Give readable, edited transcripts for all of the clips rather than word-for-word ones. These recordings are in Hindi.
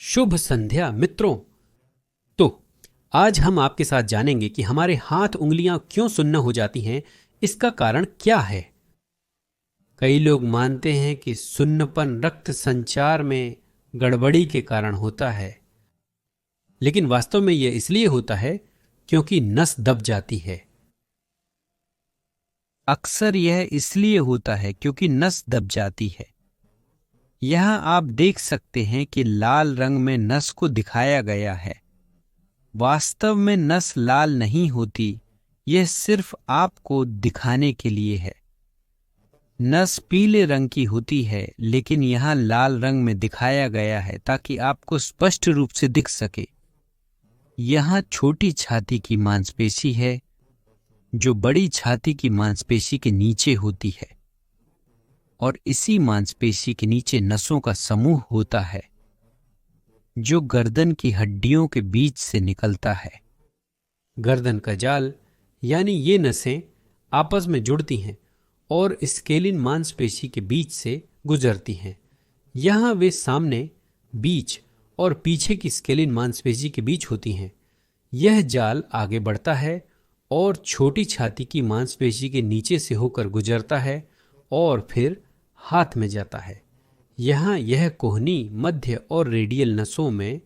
शुभ संध्या मित्रों। तो आज हम आपके साथ जानेंगे कि हमारे हाथ उंगलियां क्यों सुन्न हो जाती हैं। इसका कारण क्या है। कई लोग मानते हैं कि सुन्नपन रक्त संचार में गड़बड़ी के कारण होता है, लेकिन वास्तव में यह इसलिए होता है क्योंकि नस दब जाती है। अक्सर यह इसलिए होता है क्योंकि नस दब जाती है। यहाँ आप देख सकते हैं कि लाल रंग में नस को दिखाया गया है। वास्तव में नस लाल नहीं होती, यह सिर्फ आपको दिखाने के लिए है। नस पीले रंग की होती है, लेकिन यहाँ लाल रंग में दिखाया गया है ताकि आपको स्पष्ट रूप से दिख सके। यहाँ छोटी छाती की मांसपेशी है जो बड़ी छाती की मांसपेशी के नीचे होती है, और इसी मांसपेशी के नीचे नसों का समूह होता है जो गर्दन की हड्डियों के बीच से निकलता है। गर्दन का जाल यानी ये नसें आपस में जुड़ती हैं और स्केलिन मांसपेशी के बीच से गुजरती हैं। यहाँ वे सामने, बीच और पीछे की स्केलिन मांसपेशी के बीच होती हैं। यह जाल आगे बढ़ता है और छोटी छाती की मांसपेशी के नीचे से होकर गुजरता है और फिर हाथ में जाता है। यहाँ यह कोहनी, मध्य और रेडियल नसों में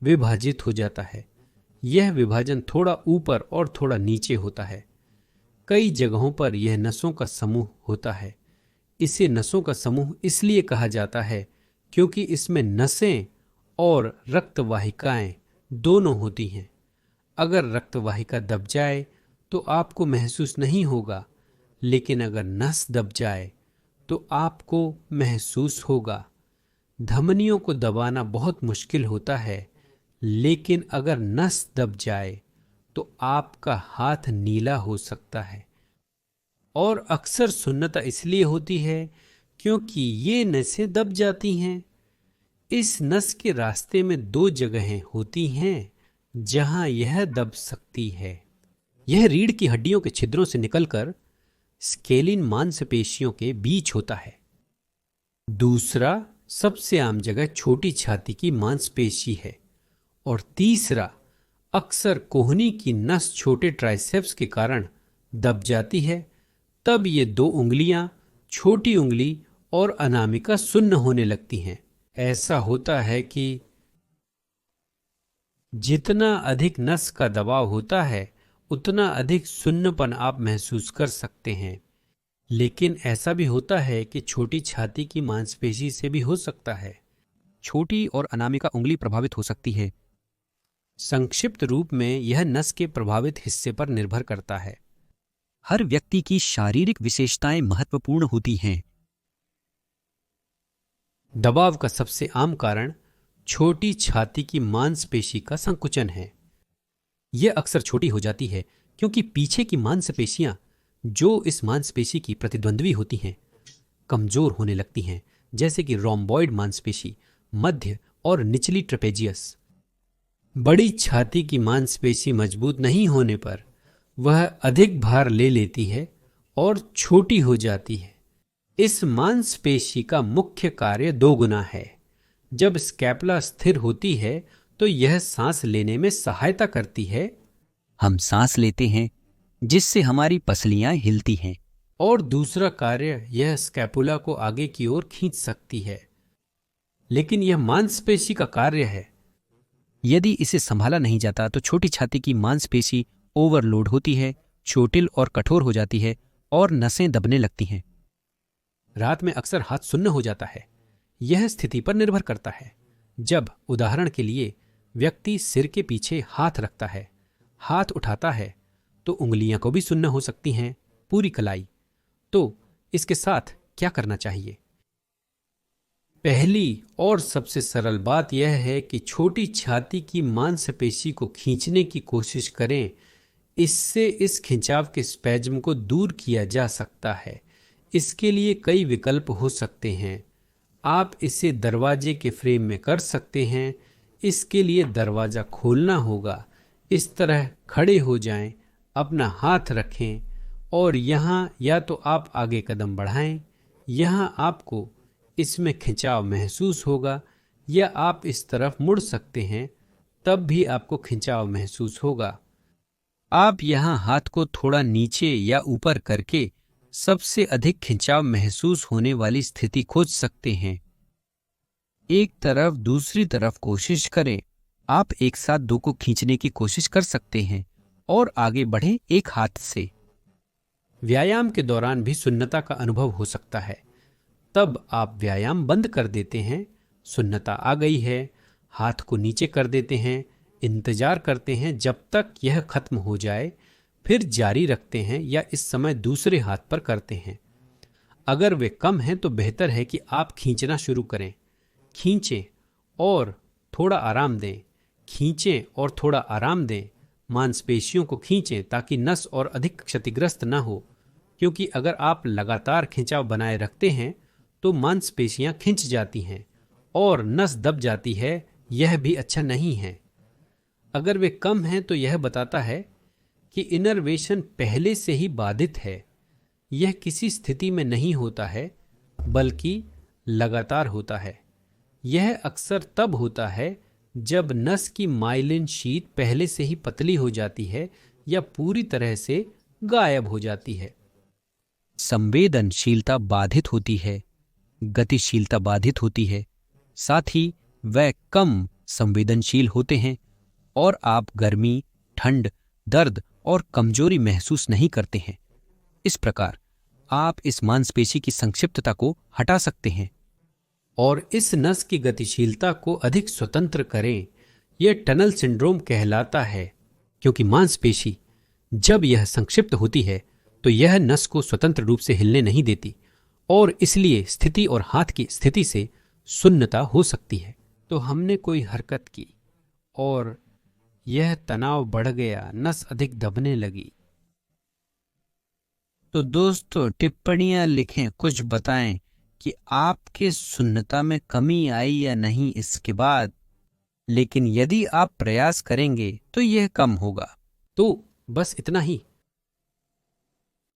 विभाजित हो जाता है। यह विभाजन थोड़ा ऊपर और थोड़ा नीचे होता है। कई जगहों पर यह नसों का समूह होता है। इसे नसों का समूह इसलिए कहा जाता है क्योंकि इसमें नसें और रक्तवाहिकाएं दोनों होती हैं। अगर रक्तवाहिका दब जाए तो आपको महसूस नहीं होगा, लेकिन अगर नस दब जाए तो आपको महसूस होगा। धमनियों को दबाना बहुत मुश्किल होता है, लेकिन अगर नस दब जाए तो आपका हाथ नीला हो सकता है। और अक्सर सुन्नता इसलिए होती है क्योंकि ये नसें दब जाती हैं। इस नस के रास्ते में दो जगहें होती हैं जहां यह दब सकती है। यह रीढ़ की हड्डियों के छिद्रों से निकलकर स्केलिन मांसपेशियों के बीच होता है। दूसरा सबसे आम जगह छोटी छाती की मांसपेशी है, और तीसरा अक्सर कोहनी की नस छोटे ट्राइसेप्स के कारण दब जाती है। तब ये दो उंगलियां, छोटी उंगली और अनामिका सुन्न होने लगती हैं। ऐसा होता है कि जितना अधिक नस का दबाव होता है उतना अधिक सुन्नपन आप महसूस कर सकते हैं। लेकिन ऐसा भी होता है कि छोटी छाती की मांसपेशी से भी हो सकता है। छोटी और अनामिका उंगली प्रभावित हो सकती है। संक्षिप्त रूप में यह नस के प्रभावित हिस्से पर निर्भर करता है। हर व्यक्ति की शारीरिक विशेषताएं महत्वपूर्ण होती हैं। दबाव का सबसे आम कारण छोटी छाती की मांसपेशी का संकुचन है। यह अक्सर छोटी हो जाती है क्योंकि पीछे की मांसपेशियां, जो इस मांसपेशी की प्रतिद्वंद्वी होती हैं, कमजोर होने लगती हैं, जैसे कि रोम्बॉइड मांसपेशी, मध्य और निचली ट्रेपेजियस। बड़ी छाती की मांसपेशी मजबूत नहीं होने पर वह अधिक भार ले लेती है और छोटी हो जाती है। इस मांसपेशी का मुख्य कार्य दो गुना है। जब स्कैपुला स्थिर होती है तो यह सांस लेने में सहायता करती है। हम सांस लेते हैं जिससे हमारी पसलियां हिलती हैं। और दूसरा कार्य, यह स्कैपुला को आगे की ओर खींच सकती है। लेकिन यह मांसपेशी का कार्य है। यदि इसे संभाला नहीं जाता तो छोटी छाती की मांसपेशी ओवरलोड होती है, चोटिल और कठोर हो जाती है और नसें दबने लगती हैं। रात में अक्सर हाथ सुन्न हो जाता है। यह स्थिति पर निर्भर करता है। जब उदाहरण के लिए व्यक्ति सिर के पीछे हाथ रखता है, हाथ उठाता है, तो उंगलियां को भी सुन्न हो सकती हैं, पूरी कलाई। तो इसके साथ क्या करना चाहिए? पहली और सबसे सरल बात यह है कि छोटी छाती की मांसपेशी को खींचने की कोशिश करें। इससे इस खिंचाव के स्पैज्म को दूर किया जा सकता है। इसके लिए कई विकल्प हो सकते हैं। आप इसे दरवाजे के फ्रेम में कर सकते हैं। इसके लिए दरवाजा खोलना होगा। इस तरह खड़े हो जाएं, अपना हाथ रखें और यहाँ या तो आप आगे कदम बढ़ाएं। यहाँ आपको इसमें खिंचाव महसूस होगा, या आप इस तरफ मुड़ सकते हैं, तब भी आपको खिंचाव महसूस होगा। आप यहाँ हाथ को थोड़ा नीचे या ऊपर करके सबसे अधिक खिंचाव महसूस होने वाली स्थिति खोज सकते हैं। एक तरफ दूसरी तरफ कोशिश करें। आप एक साथ दो को खींचने की कोशिश कर सकते हैं और आगे बढ़ें एक हाथ से। व्यायाम के दौरान भी सुन्नता का अनुभव हो सकता है। तब आप व्यायाम बंद कर देते हैं, सुन्नता आ गई है, हाथ को नीचे कर देते हैं, इंतजार करते हैं जब तक यह खत्म हो जाए, फिर जारी रखते हैं या इस समय दूसरे हाथ पर करते हैं। अगर वे कम हैं तो बेहतर है कि आप खींचना शुरू करें। खींचें और थोड़ा आराम दें, खींचें और थोड़ा आराम दें। मांसपेशियों को खींचें ताकि नस और अधिक क्षतिग्रस्त न हो, क्योंकि अगर आप लगातार खिंचाव बनाए रखते हैं तो मांसपेशियां खिंच जाती हैं और नस दब जाती है। यह भी अच्छा नहीं है। अगर वे कम हैं तो यह बताता है कि इनर्वेशन पहले से ही बाधित है। यह किसी स्थिति में नहीं होता है, बल्कि लगातार होता है। यह अक्सर तब होता है जब नस की माइलिन शीट पहले से ही पतली हो जाती है या पूरी तरह से गायब हो जाती है। संवेदनशीलता बाधित होती है, गतिशीलता बाधित होती है, साथ ही वह कम संवेदनशील होते हैं और आप गर्मी, ठंड, दर्द और कमजोरी महसूस नहीं करते हैं। इस प्रकार आप इस मांसपेशी की संक्षिप्तता को हटा सकते हैं और इस नस की गतिशीलता को अधिक स्वतंत्र करें। यह टनल सिंड्रोम कहलाता है, क्योंकि मांसपेशी जब यह संक्षिप्त होती है तो यह नस को स्वतंत्र रूप से हिलने नहीं देती और इसलिए स्थिति और हाथ की स्थिति से सुन्नता हो सकती है। तो हमने कोई हरकत की और यह तनाव बढ़ गया, नस अधिक दबने लगी। तो दोस्तों टिप्पणियां लिखें, कुछ बताएं कि आपके सुन्नता में कमी आई या नहीं इसके बाद। लेकिन यदि आप प्रयास करेंगे तो यह कम होगा। तो बस इतना ही।